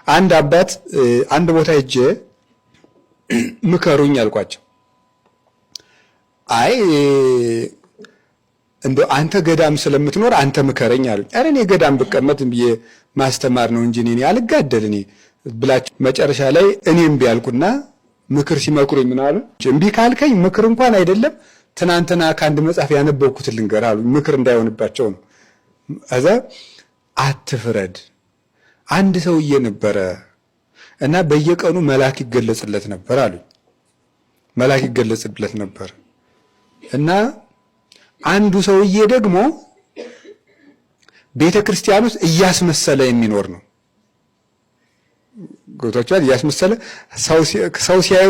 አንድ አባት አንድ ቦታ ሄጄ ምከሩኝ አልኳቸው። አይ እንደ አንተ ገዳም ስለምትኖር አንተ ምከረኝ አሉኝ። አረ እኔ ገዳም ብቀመጥ ብዬ ማስተማር ነው እንጂ እኔ አልጋደል እኔ ብላችሁ መጨረሻ ላይ እኔም ቢያልኩና ምክር ሲመክሩኝ ምን አሉ? እምቢ ካልከኝ ምክር እንኳን አይደለም ትናንትና ከአንድ መጽሐፍ ያነበብኩት ልንገር አሉ። ምክር እንዳይሆንባቸው ነው። አዛ አትፍረድ። አንድ ሰውዬ ነበረ እና በየቀኑ መልአክ ይገለጽለት ነበር አሉ። መልአክ ይገለጽለት ነበር እና አንዱ ሰውዬ ደግሞ ቤተክርስቲያን ውስጥ እያስመሰለ የሚኖር ነው። ጎቶቻል እያስመሰለ ሰው ሲያዩ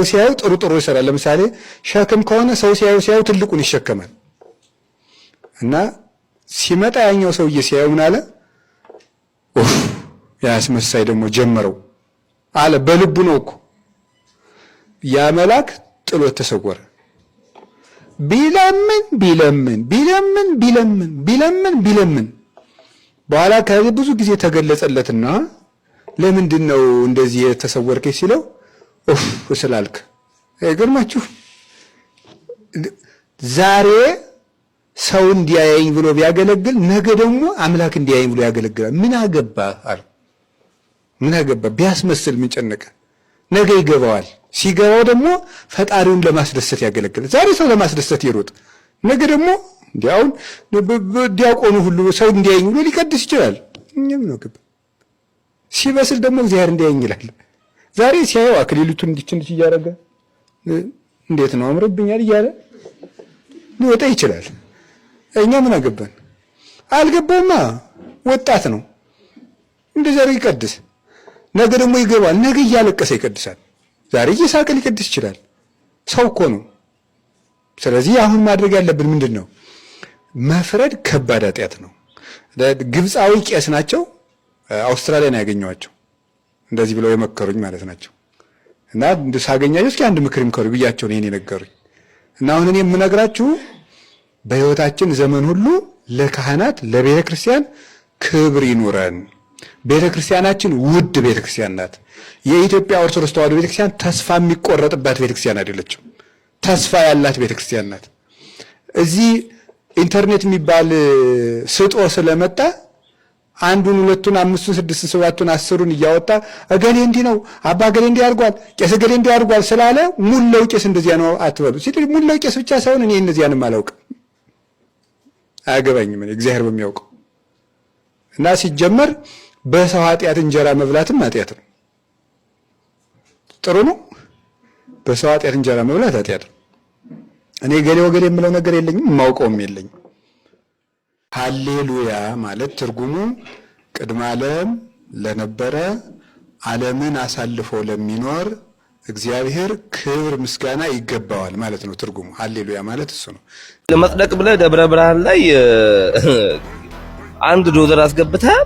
ጥሩ ይሰራል። ለምሳሌ ሸክም ከሆነ ሰው ሲያዩ ትልቁን ይሸከማል። እና ሲመጣ ያኛው ሰውዬ ሲያዩ ምን አለ? ያስመሳይ ደግሞ ጀመረው አለ። በልቡ ነው እኮ ያ መልአክ ጥሎት ተሰወረ። ቢለምን በኋላ ከብዙ ጊዜ ተገለጸለትና ለምንድን ነው እንደዚህ የተሰወርከኝ ሲለው ስላልክ አይገርማችሁ ዛሬ ሰው እንዲያየኝ ብሎ ቢያገለግል ነገ ደግሞ አምላክ እንዲያየኝ ብሎ ያገለግላል። ምን አገባ አለ። ምን አገባ ቢያስመስል ምን ጨነቀ? ነገ ይገባዋል። ሲገባው ደግሞ ፈጣሪውን ለማስደሰት ያገለግላል። ዛሬ ሰው ለማስደሰት ይሮጥ፣ ነገ ደግሞ እንዲያውን ዲያቆኑ ሁሉ ሰው እንዲያየኝ ብሎ ሊቀድስ ይችላል። እኛም ነው ገባ ሲበስል ደግሞ እግዚአብሔር እንዲያየኝ ይላል። ዛሬ ሲያየው አክሊሉቱን እንዲች እያደረገ እንዴት ነው አምሮብኛል እያለ ሊወጣ ይችላል። እኛ ምን አገባን? አልገባማ ወጣት ነው እንደዛ ይቀድስ፣ ነገ ደግሞ ይገባል። ነገ እያለቀሰ ይቀድሳል። ዛሬ እየሳቀ ሊቀድስ ይችላል። ሰው እኮ ነው። ስለዚህ አሁን ማድረግ ያለብን ምንድን ነው? መፍረድ ከባድ ኃጢአት ነው። ግብፃዊ ቄስ ናቸው። አውስትራሊያ ነው ያገኘኋቸው። እንደዚህ ብለው የመከሩኝ ማለት ናቸው። እና ሳገኛቸው እስኪ አንድ ምክር ይምከሩ ብያቸው ነው ይሄን የነገሩኝ። እና አሁን እኔ የምነግራችሁ በሕይወታችን ዘመን ሁሉ ለካህናት ለቤተ ክርስቲያን ክብር ይኑረን። ቤተ ክርስቲያናችን ውድ ቤተ ክርስቲያን ናት። የኢትዮጵያ ኦርቶዶክስ ተዋሕዶ ቤተ ክርስቲያን ተስፋ የሚቆረጥባት ቤተ ክርስቲያን አይደለችም። ተስፋ ያላት ቤተ ክርስቲያን ናት። እዚህ ኢንተርኔት የሚባል ስጦ ስለመጣ አንዱን ሁለቱን አምስቱን ስድስቱን ሰባቱን አስሩን እያወጣ እገሌ እንዲህ ነው አባ እገሌ እንዲህ አድርጓል ቄስ እገሌ እንዲህ አድርጓል ስላለ ሙላው ቄስ እንደዚያ ነው አትበሉ። ሲል ሙላው ቄስ ብቻ ሳይሆን እኔ እነዚያንም አላውቅም፣ አያገባኝም። እኔ እግዚአብሔር በሚያውቀው እና ሲጀመር በሰው ኃጢአት እንጀራ መብላትም ኃጢአት ነው። ጥሩ ነው። በሰው ኃጢአት እንጀራ መብላት ኃጢአት ነው። እኔ ገሌ ወገሌ የምለው ነገር የለኝም፣ የማውቀውም የለኝም። ሃሌሉያ ማለት ትርጉሙ ቅድመ ዓለም ለነበረ ዓለምን አሳልፎ ለሚኖር እግዚአብሔር ክብር ምስጋና ይገባዋል ማለት ነው። ትርጉሙ ሃሌሉያ ማለት እሱ ነው። ለመጽደቅ ብለህ ደብረ ብርሃን ላይ አንድ ዶዘር አስገብተህ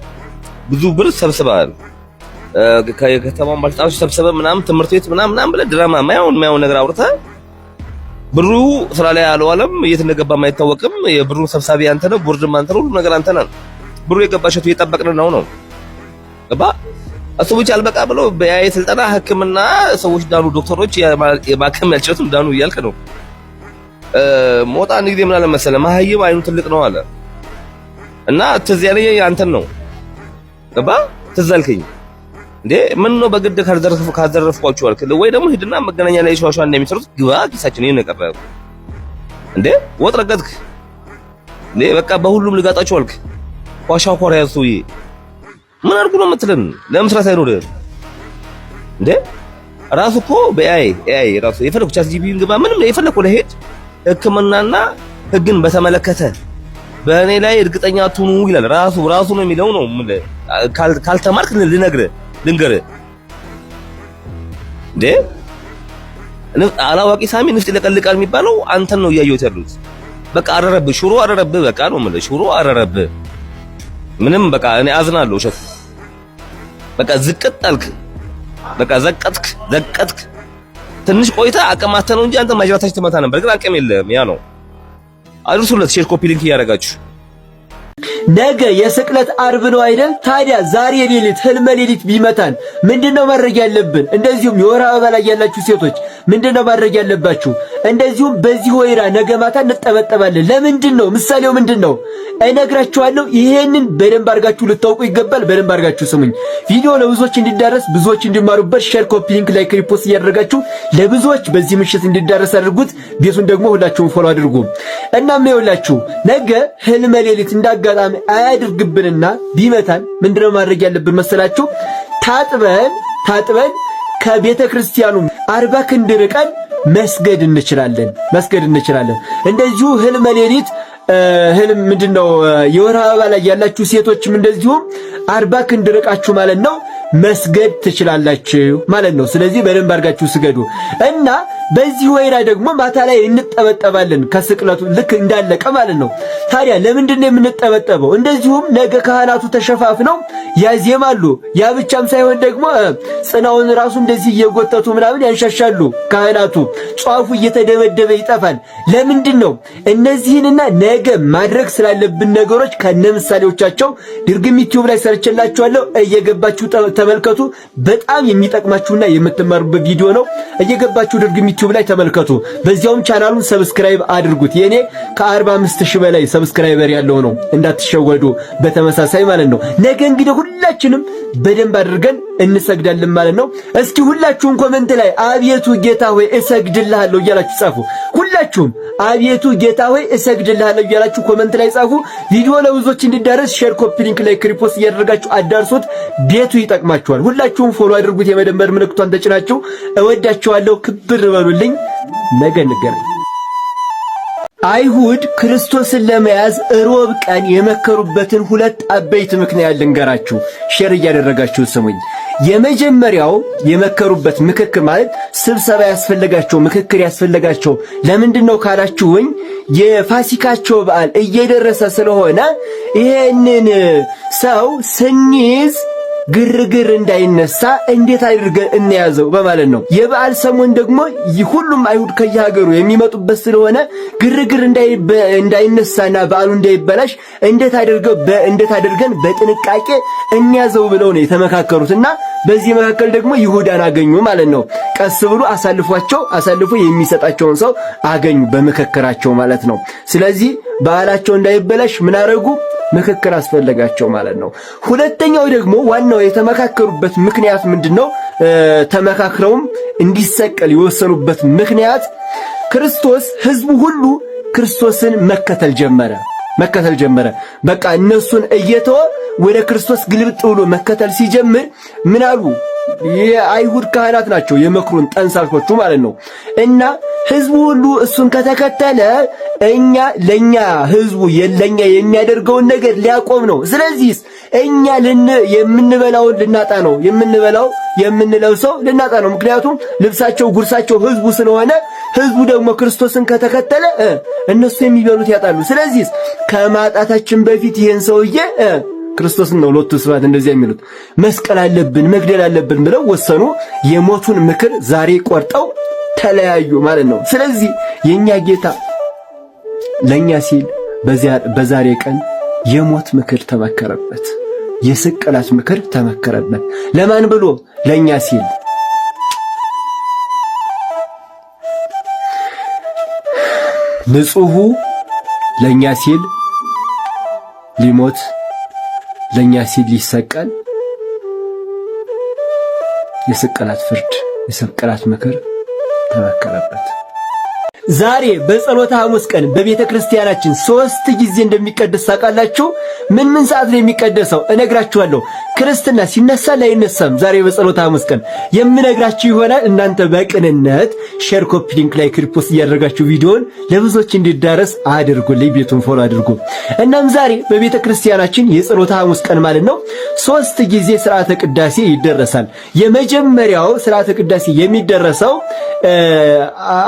ብዙ ብር ሰብስበሃል። ከከተማው ባለስልጣኖች ሰብስበህ ምናምን ትምህርት ቤት ምናምን ብለህ ድራማ ማያውን ነገር አውርተህ ብሩ ስራ ላይ አልዋለም፣ የት እንደገባ አይታወቅም። የብሩ ሰብሳቢ አንተ ነህ፣ ቦርድም አንተ ነው፣ ሁሉ ነገር አንተ ነህ። ብሩ የገባሸቱ እየጠበቅን ነው ገባ። እሱ ብቻ አልበቃ ብለው በያይ ስልጠና ሕክምና ሰዎች ዳኑ፣ ዶክተሮች የማከም ያልቻሉት ዳኑ እያልክ ነው። ሞጣ አንድ ጊዜ ምን አለ መሰለህ፣ መሀይም አይኑ ትልቅ ነው አለ እና ትዝ ያለኝ አንተን ነው ገባ። ትዝ አልከኝ እንዴ ምን ነው በግድ ካዘረፍኳችሁ አልክ ወይ ደግሞ ሂድና መገናኛ ላይ ሸዋሻ እንደሚሰሩት ግባ ኪሳችን ይሄን ነቀረ እንዴ ወጥ ረገጥክ እንዴ በቃ በሁሉም ልጋጣችሁ አልክ። ኳሻው ኮሪያ ሱይ ምን አድርጉ ነው የምትለን? ለምስራት አይኖር እንዴ ራሱ እኮ በአይ ራሱ የፈለኩ ቻት ጂፒቲን ግባ ምንም የፈለኩ ለሄድ ህክምናና ህግን በተመለከተ በእኔ ላይ እርግጠኛ አትሁኑ ይላል። ራሱ ነው የሚለው ነው። ካልተማርክ ልንገርህ እንዴ አላዋቂ ሳሚ ንፍጥ ይለቀልቃል የሚባለው አንተን ነው እያየሁት ያሉት። በቃ አረረብህ፣ ሽሮ አረረብህ። በቃ ነው የምልህ ሽሮ አረረብህ። ምንም በቃ እኔ አዝናለሁ። እሸት በቃ ዝቅጥ አልክ፣ በቃ ዘቀጥክ። ትንሽ ቆይታ አቅማተ ነው እንጂ አንተ ማጅራታች ትመታ ነበር፣ ግን አቅም የለም። ያ ነው። አድርሱለት ሼር ኮፒ ሊንክ እያደረጋችሁ ነገ የስቅለት አርብ ነው አይደል? ታዲያ ዛሬ ሌሊት ህልመ ሌሊት ቢመታን ምንድነው ማድረግ ያለብን? እንደዚሁም የወር አበባ ላይ ያላችሁ ሴቶች ምንድነው ማድረግ ያለባችሁ? እንደዚሁም በዚህ ወይራ ነገ ማታ እንጠበጠባለን። ለምንድነው? ምሳሌው ምንድነው? እነግራችኋለሁ። ይሄንን በደንብ አድርጋችሁ ልታውቁ ይገባል። በደንብ አድርጋችሁ ስሙኝ። ቪዲዮ ለብዙዎች እንዲዳረስ ብዙዎች እንዲማሩበት ሼር፣ ኮፒ ሊንክ፣ ላይክ፣ ሪፖስት እያደረጋችሁ ለብዙዎች በዚህ ምሽት እንዲዳረስ አድርጉት። ቤቱን ደግሞ ሁላችሁም ፎሎ አድርጉ። እናም ይኸውላችሁ ነገ ህልመ ሌሊት እንዳጋጣሚ አያድርግብንና ቢመታን ምንድነው ማድረግ ያለብን መሰላችሁ? ታጥበን ከቤተ ክርስቲያኑ 40 ክንድ ርቀን መስገድ እንችላለን። እንደዚሁ ህልመ ሌሊት ህልም ምንድነው የወር አበባ ላይ ያላችሁ ሴቶችም እንደዚሁ 40 ክንድ ርቃችሁ ማለት ነው መስገድ ትችላላችሁ ማለት ነው። ስለዚህ በደንብ አድርጋችሁ ስገዱ እና በዚህ ወይራ ደግሞ ማታ ላይ እንጠበጠባለን ከስቅለቱ ልክ እንዳለቀ ማለት ነው። ታዲያ ለምንድነው የምንጠበጠበው? እንደዚሁም ነገ ካህናቱ ተሸፋፍነው ያዜማሉ። ያ ብቻም ሳይሆን ደግሞ ጽናውን ራሱ እንደዚህ እየጎተቱ ምናምን ያንሻሻሉ ካህናቱ። ጧፉ እየተደበደበ ይጠፋል። ለምንድነው? እነዚህንና ነገ ማድረግ ስላለብን ነገሮች ከነምሳሌዎቻቸው ድርግም ዩቲዩብ ላይ ሰርችላችኋለሁ። እየገባችሁ ተመልከቱ። በጣም የሚጠቅማችሁና የምትማሩበት ቪዲዮ ነው። እየገባችሁ ድርግም ዩቲዩብ ላይ ተመልከቱ። በዚያውም ቻናሉን ሰብስክራይብ አድርጉት። የኔ ከ45000 በላይ ሰብስክራይበር ያለው ነው፣ እንዳትሸወዱ። በተመሳሳይ ማለት ነው ነገ እንግዲህ ሁላችንም በደንብ አድርገን እንሰግዳለን ማለት ነው። እስኪ ሁላችሁም ኮሜንት ላይ አቤቱ ጌታ ሆይ እሰግድልሃለሁ እያላችሁ ጻፉ። ሁላችሁም አቤቱ ጌታ ሆይ እሰግድልሃለሁ እያላችሁ ኮሜንት ላይ ጻፉ። ቪዲዮ ለብዙዎች እንዲዳረስ ሼር፣ ኮፒ ሊንክ፣ ላይክ፣ ሪፖስት እያደረጋችሁ አዳርሱት። ቤቱ ይጠቅማችኋል። ሁላችሁም ፎሎ አድርጉት። የመደመር ምልክቷን ተጭናችሁ። እወዳችኋለሁ። ክብር በሉልኝ። ነገ እንገናኝ። አይሁድ ክርስቶስን ለመያዝ ሮብ ቀን የመከሩበትን ሁለት አበይት ምክንያት ልንገራችሁ። ሼር እያደረጋችሁ ስሙኝ። የመጀመሪያው የመከሩበት ምክክር ማለት ስብሰባ ያስፈልጋቸው ምክክር ያስፈልጋቸው ለምንድነው ካላችሁኝ የፋሲካቸው በዓል እየደረሰ ስለሆነ ይሄንን ሰው ስንይዝ ግርግር እንዳይነሳ እንዴት አድርገን እንያዘው በማለት ነው። የበዓል ሰሞን ደግሞ ሁሉም አይሁድ ከየሀገሩ የሚመጡበት ስለሆነ ግርግር እንዳይነሳና በዓሉ እንዳይበላሽ እንዴት አድርገን በጥንቃቄ እንያዘው ብለው ነው የተመካከሩትና በዚህ መካከል ደግሞ ይሁዳን አገኙ ማለት ነው። ቀስ ብሎ አሳልፎ የሚሰጣቸውን ሰው አገኙ በመከከራቸው ማለት ነው። ስለዚህ በዓላቸው እንዳይበላሽ ምን አረጉ? ምክክር አስፈልጋቸው ማለት ነው። ሁለተኛው ደግሞ ዋናው የተመካከሩበት ምክንያት ምንድነው? ተመካክረውም እንዲሰቀል የወሰኑበት ምክንያት ክርስቶስ ህዝቡ ሁሉ ክርስቶስን መከተል ጀመረ። በቃ እነሱን እየተወ ወደ ክርስቶስ ግልብጥ ብሎ መከተል ሲጀምር ምን አሉ? የአይሁድ ካህናት ናቸው የመክሩን ጠንሳሾቹ ማለት ነው። እና ህዝቡ ሁሉ እሱን ከተከተለ ለኛ ህዝቡ የሚያደርገውን ነገር ሊያቆም ነው። ስለዚህ እኛ የምንበላውን ልናጣ ነው፣ የምንለብሰው ልናጣ ነው። ምክንያቱም ልብሳቸው ጉርሳቸው ህዝቡ ስለሆነ ህዝቡ ደግሞ ክርስቶስን ከተከተለ እነሱ የሚበሉት ያጣሉ። ስለዚህ ከማጣታችን በፊት ይሄን ሰውዬ ክርስቶስን ነው ሎቱ ስብሐት እንደዚህ የሚሉት መስቀል አለብን መግደል አለብን ብለው ወሰኑ። የሞቱን ምክር ዛሬ ቆርጠው ተለያዩ ማለት ነው። ስለዚህ የኛ ጌታ ለኛ ሲል በዛሬ ቀን የሞት ምክር ተመከረበት፣ የስቅላት ምክር ተመከረበት። ለማን ብሎ? ለኛ ሲል። ንጹሑ ለኛ ሲል ሊሞት ለኛ ሲል ሊሰቀል የስቅላት ፍርድ የስቅላት ምክር ተመከረበት። ዛሬ በጸሎተ ሐሙስ ቀን በቤተ ክርስቲያናችን 3 ጊዜ እንደሚቀደስ ታውቃላችሁ። ምን ሰዓት ነው የሚቀደሰው? እነግራችኋለሁ። ክርስትና ሲነሳ ላይነሳም ዛሬ በጸሎተ ሐሙስ ቀን የምነግራችሁ ይሆናል። እናንተ በቅንነት ሼር፣ ኮፒ ሊንክ፣ ላይክ፣ ሪፖስት እያደረጋችሁ ቪዲዮውን ለብዙዎች እንዲዳረስ አድርጉልኝ። ቤቱን ፎሎ አድርጉ። እናም ዛሬ በቤተ ክርስቲያናችን የጸሎተ ሐሙስ ቀን ማለት ነው 3 ጊዜ ሥርዓተ ቅዳሴ ይደረሳል። የመጀመሪያው ሥርዓተ ቅዳሴ የሚደረሰው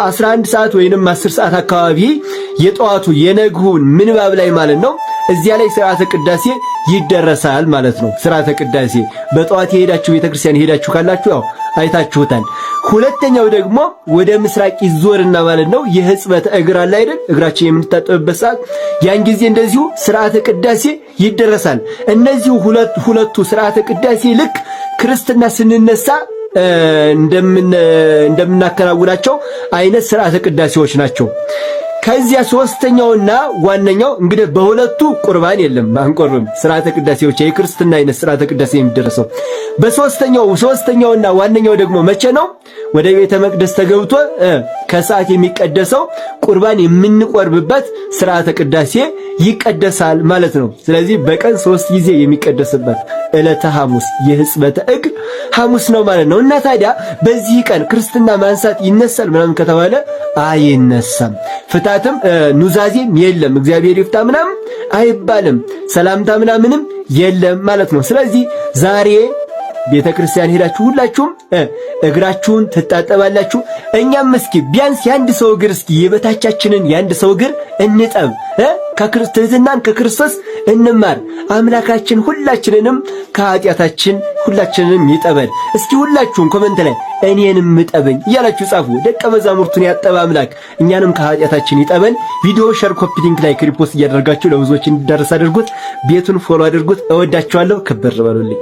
11 ሰዓት ወይንም 10 ሰዓት አካባቢ የጠዋቱ የነግሁን ምንባብ ላይ ማለት ነው እዚያ ላይ ስርዓተ ቅዳሴ ይደረሳል ማለት ነው። ስርዓተ ቅዳሴ በጠዋት የሄዳችሁ ቤተክርስቲያን ሄዳችሁ ካላችሁ ያው አይታችሁታል። ሁለተኛው ደግሞ ወደ ምስራቅ ይዞርና ማለት ነው የሕጽበተ እግር አለ አይደል? እግራችን የምንታጠብበት ሰዓት ያን ጊዜ እንደዚሁ ስርዓተ ቅዳሴ ይደረሳል። እነዚህ ሁለቱ ስርዓተ ቅዳሴ ልክ ክርስትና ስንነሳ እንደምናከናውናቸው አይነት ስርዓተ ቅዳሴዎች ናቸው። ከዚያ ሶስተኛውና ዋነኛው እንግዲህ በሁለቱ ቁርባን የለም አንቆርብም። ስርዓተ ቅዳሴዎች የክርስትና አይነት ስርዓተ ቅዳሴ የሚደረሰው ሶስተኛውና ዋነኛው ደግሞ መቼ ነው? ወደ ቤተ መቅደስ ተገብቶ ከሰዓት የሚቀደሰው ቁርባን የምንቆርብበት ስርዓተ ቅዳሴ ይቀደሳል ማለት ነው። ስለዚህ በቀን 3 ጊዜ የሚቀደስበት ዕለተ ሐሙስ የሕጽበተ እግር ሐሙስ ነው ማለት ነው። እና ታዲያ በዚህ ቀን ክርስትና ማንሳት ይነሳል ምናምን ከተባለ አይነሳም። ፍታትም ኑዛዜም የለም። እግዚአብሔር ይፍታ ምናምን አይባልም። ሰላምታ ምናምንም የለም ማለት ነው። ስለዚህ ዛሬ ቤተ ክርስቲያን ሄዳችሁ ሁላችሁም እግራችሁን ትታጠባላችሁ። እኛም እስኪ ቢያንስ የአንድ ሰው እግር እስኪ የበታቻችንን የአንድ ሰው እግር እንጠብ፣ ከክርስቶስናን ከክርስቶስ እንማር። አምላካችን ሁላችንንም ከኃጢአታችን ሁላችንንም ይጠበን። እስኪ ሁላችሁም ኮሜንት ላይ እኔንም እጠበኝ እያላችሁ ጻፉ። ደቀ መዛሙርቱን ያጠበ አምላክ እኛንም ከኃጢአታችን ይጠበን። ቪዲዮ ሼር፣ ኮፒ ሊንክ ላይ ሪፖስት እያደረጋችሁ ለብዙዎች እንዲዳረስ አድርጉት። ቤቱን ፎሎ አድርጉት። እወዳችኋለሁ። ክብር በሉልኝ።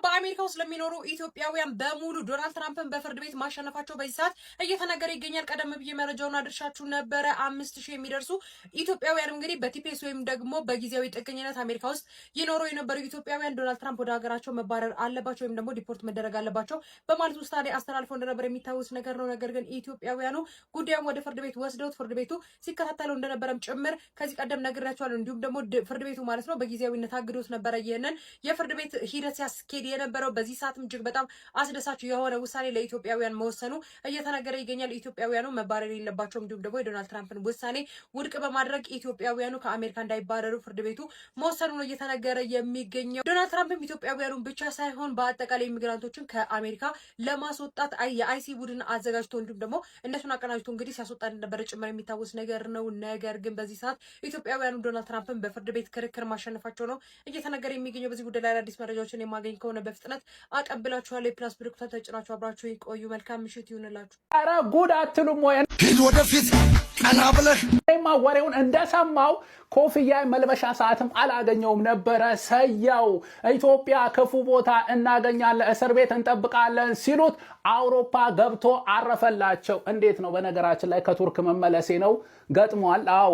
በአሜሪካ ውስጥ ለሚኖሩ ኢትዮጵያውያን በሙሉ ዶናልድ ትራምፕን በፍርድ ቤት ማሸነፋቸው በዚህ ሰዓት እየተነገረ ይገኛል። ቀደም ብዬ መረጃውን አድርሻችሁ ነበረ። 5000 የሚደርሱ ኢትዮጵያውያን እንግዲህ በቲፒኤስ ወይም ደግሞ በጊዜያዊ ጥገኝነት አሜሪካ ውስጥ ይኖሩ የነበሩ ኢትዮጵያውያን ዶናልድ ትራምፕ ወደ ሀገራቸው መባረር አለባቸው ወይም ደግሞ ዲፖርት መደረግ አለባቸው በማለት ውሳኔ አስተላልፈው እንደነበር የሚታወስ ነገር ነው። ነገር ግን ኢትዮጵያውያኑ ጉዳዩን ወደ ፍርድ ቤት ወስደውት ፍርድ ቤቱ ሲከታተለው እንደነበረም ጭምር ከዚህ ቀደም ነግሬያቸዋለሁ። እንዲሁም ደግሞ ፍርድ ቤቱ ማለት ነው በጊዜያዊነት አግዶት ነበረ። ይህንን የፍርድ ቤት ሂደት ሲያስኬድ የነበረው በዚህ ሰዓትም እጅግ በጣም አስደሳች የሆነ ውሳኔ ለኢትዮጵያውያን መወሰኑ እየተነገረ ይገኛል። ኢትዮጵያውያኑ መባረር የለባቸውም። እንዲሁም ደግሞ የዶናልድ ትራምፕን ውሳኔ ውድቅ በማድረግ ኢትዮጵያውያኑ ከአሜሪካ እንዳይባረሩ ፍርድ ቤቱ መወሰኑ ነው እየተነገረ የሚገኘው። ዶናልድ ትራምፕም ኢትዮጵያውያኑን ብቻ ሳይሆን በአጠቃላይ ኢሚግራንቶችን ከአሜሪካ ለማስወጣት የአይሲ ቡድን አዘጋጅቶ እንዲሁም ደግሞ እነሱን አቀናጅቶ እንግዲህ ሲያስወጣ እንደነበረ ጭምር የሚታወስ ነገር ነው። ነገር ግን በዚህ ሰዓት ኢትዮጵያውያኑ ዶናልድ ትራምፕን በፍርድ ቤት ክርክር ማሸነፋቸው ነው እየተነገረ የሚገኘው። በዚህ ጉዳይ ላይ አዲስ መረጃዎችን የማገኝ ከሆነ በፍጥነት አቀብላችኋለሁ። የፕላስ ብርክታ ተጭናችሁ አብራችሁ ይቆዩ። መልካም ምሽት ይሁንላችሁ። ኧረ ጉድ አትሉም ወይ? ሂድ ወደፊት ቀና ብለህ ወሬውን እንደሰማው ኮፍያ መልበሻ ሰዓትም አላገኘውም ነበረ። ሰያው ኢትዮጵያ ክፉ ቦታ እናገኛለን፣ እስር ቤት እንጠብቃለን ሲሉት አውሮፓ ገብቶ አረፈላቸው። እንዴት ነው? በነገራችን ላይ ከቱርክ መመለሴ ነው ገጥሟል። አዎ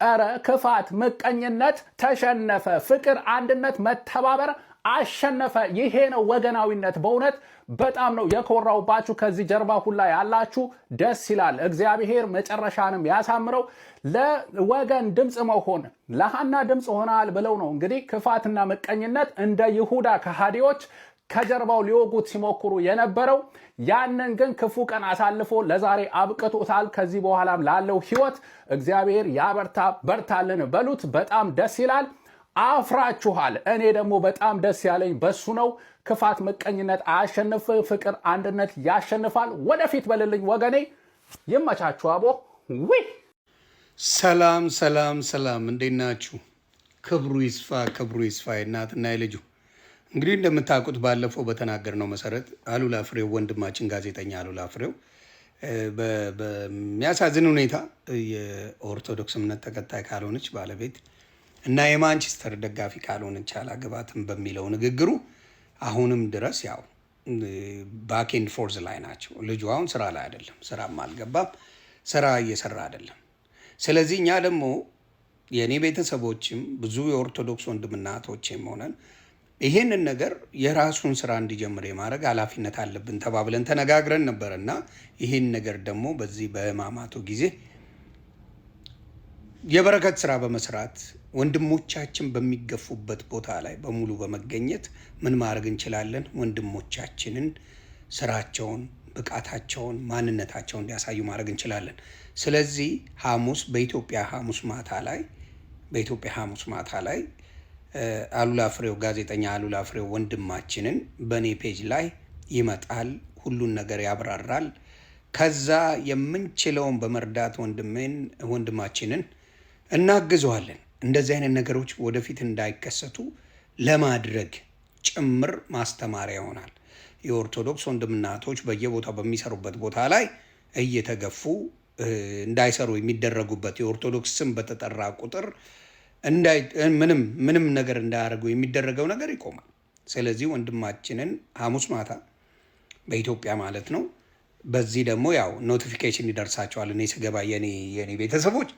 ኧረ ክፋት፣ ምቀኝነት ተሸነፈ፣ ፍቅር፣ አንድነት፣ መተባበር አሸነፈ። ይሄ ነው ወገናዊነት። በእውነት በጣም ነው የኮራውባችሁ። ከዚህ ጀርባ ሁላ ያላችሁ ደስ ይላል። እግዚአብሔር መጨረሻንም ያሳምረው። ለወገን ድምፅ መሆን ለሃና ድምፅ ሆናል ብለው ነው እንግዲህ ክፋትና ምቀኝነት እንደ ይሁዳ ከሃዲዎች ከጀርባው ሊወጉት ሲሞክሩ የነበረው። ያንን ግን ክፉ ቀን አሳልፎ ለዛሬ አብቅቶታል። ከዚህ በኋላም ላለው ህይወት እግዚአብሔር ያበርታ፣ በርታልን በሉት። በጣም ደስ ይላል። አፍራችኋል። እኔ ደግሞ በጣም ደስ ያለኝ በሱ ነው። ክፋት ምቀኝነት አያሸንፍ፣ ፍቅር አንድነት ያሸንፋል። ወደፊት በልልኝ ወገኔ። ይመቻችሁ። አቦ ዊ ሰላም ሰላም ሰላም፣ እንዴት ናችሁ? ክብሩ ይስፋ ክብሩ ይስፋ። እናትና የልጁ እንግዲህ እንደምታውቁት ባለፈው በተናገርነው መሰረት አሉላ ፍሬው ወንድማችን ጋዜጠኛ አሉላ ፍሬው በሚያሳዝን ሁኔታ የኦርቶዶክስ እምነት ተከታይ ካልሆነች ባለቤት እና የማንቸስተር ደጋፊ ካልሆነች አላገባትም በሚለው ንግግሩ አሁንም ድረስ ያው ባክ ኤንድ ፎርዝ ላይ ናቸው። ልጁ አሁን ስራ ላይ አይደለም፣ ስራም አልገባም፣ ስራ እየሰራ አይደለም። ስለዚህ እኛ ደግሞ የኔ ቤተሰቦችም ብዙ የኦርቶዶክስ ወንድምና እህቶችም ሆነን ይሄንን ነገር የራሱን ስራ እንዲጀምር የማድረግ ኃላፊነት አለብን ተባብለን ተነጋግረን ነበርና ይሄን ነገር ደግሞ በዚህ በህማማቱ ጊዜ የበረከት ስራ በመስራት ወንድሞቻችን በሚገፉበት ቦታ ላይ በሙሉ በመገኘት ምን ማድረግ እንችላለን? ወንድሞቻችንን ስራቸውን፣ ብቃታቸውን፣ ማንነታቸውን እንዲያሳዩ ማድረግ እንችላለን። ስለዚህ በኢትዮጵያ ሐሙስ ማታ ላይ አሉላ ፍሬው ጋዜጠኛ አሉላ ፍሬው ወንድማችንን በኔ ፔጅ ላይ ይመጣል፣ ሁሉን ነገር ያብራራል። ከዛ የምንችለውን በመርዳት ወንድማችንን እናግዘዋለን። እንደዚህ አይነት ነገሮች ወደፊት እንዳይከሰቱ ለማድረግ ጭምር ማስተማሪያ ይሆናል። የኦርቶዶክስ ወንድምናቶች በየቦታው በሚሰሩበት ቦታ ላይ እየተገፉ እንዳይሰሩ የሚደረጉበት የኦርቶዶክስ ስም በተጠራ ቁጥር ምንም ነገር እንዳያደርጉ የሚደረገው ነገር ይቆማል። ስለዚህ ወንድማችንን ሐሙስ ማታ በኢትዮጵያ ማለት ነው። በዚህ ደግሞ ያው ኖቲፊኬሽን ይደርሳቸዋል። እኔ ስገባ የኔ ቤተሰቦች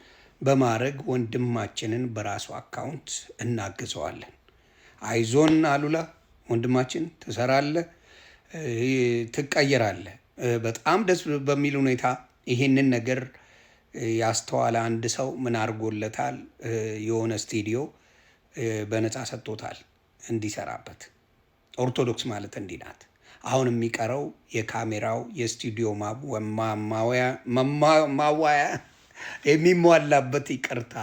በማድረግ ወንድማችንን በራሱ አካውንት እናግዘዋለን። አይዞን አሉላ ወንድማችን፣ ትሰራለህ፣ ትቀየራለህ። በጣም ደስ በሚል ሁኔታ ይሄንን ነገር ያስተዋለ አንድ ሰው ምን አድርጎለታል? የሆነ ስቱዲዮ በነፃ ሰጥቶታል እንዲሰራበት። ኦርቶዶክስ ማለት እንዲህ ናት። አሁን የሚቀረው የካሜራው የስቱዲዮ ማዋያ የሚሟላበት፣ ይቅርታ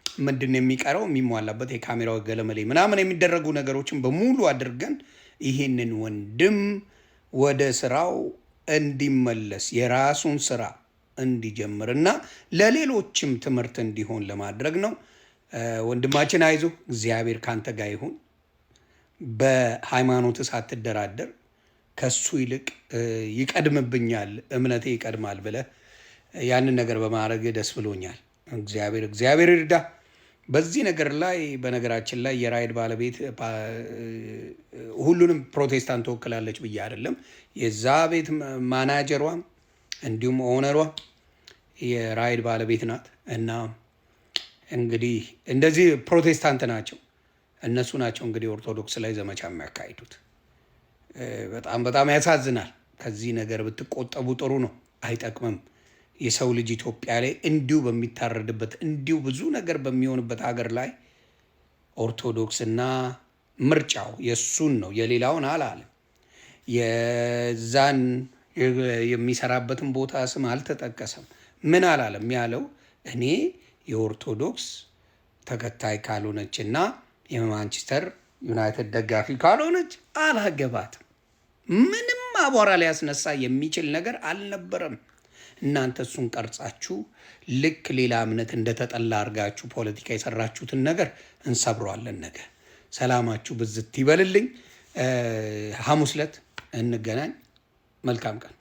ምንድን ነው የሚቀረው? የሚሟላበት የካሜራው ገለመሌ ምናምን የሚደረጉ ነገሮችን በሙሉ አድርገን ይህንን ወንድም ወደ ስራው እንዲመለስ የራሱን ስራ እንዲጀምር እና ለሌሎችም ትምህርት እንዲሆን ለማድረግ ነው። ወንድማችን አይዞ፣ እግዚአብሔር ካንተ ጋር ይሁን። በሃይማኖት ሳትደራደር ከሱ ይልቅ ይቀድምብኛል፣ እምነቴ ይቀድማል ብለህ ያንን ነገር በማድረግ ደስ ብሎኛል። እግዚአብሔር ይርዳ በዚህ ነገር ላይ። በነገራችን ላይ የራይድ ባለቤት ሁሉንም ፕሮቴስታንት ትወክላለች ብዬ አይደለም። የዛ ቤት ማናጀሯ እንዲሁም ኦነሯ የራይድ ባለቤት ናት እና እንግዲህ እንደዚህ ፕሮቴስታንት ናቸው። እነሱ ናቸው እንግዲህ ኦርቶዶክስ ላይ ዘመቻ የሚያካሂዱት። በጣም ያሳዝናል። ከዚህ ነገር ብትቆጠቡ ጥሩ ነው። አይጠቅምም። የሰው ልጅ ኢትዮጵያ ላይ እንዲሁ በሚታረድበት እንዲሁ ብዙ ነገር በሚሆንበት ሀገር ላይ ኦርቶዶክስና ምርጫው የእሱን ነው፣ የሌላውን አላለም። የዛን የሚሰራበትን ቦታ ስም አልተጠቀሰም። ምን አላለም? ያለው እኔ የኦርቶዶክስ ተከታይ ካልሆነች እና የማንቸስተር ዩናይትድ ደጋፊ ካልሆነች አላገባትም። ምንም አቧራ ሊያስነሳ የሚችል ነገር አልነበረም። እናንተ እሱን ቀርጻችሁ ልክ ሌላ እምነት እንደተጠላ አድርጋችሁ ፖለቲካ የሰራችሁትን ነገር እንሰብረዋለን። ነገ ሰላማችሁ ብዝት ይበልልኝ። ሐሙስ ዕለት እንገናኝ። መልካም ቀን።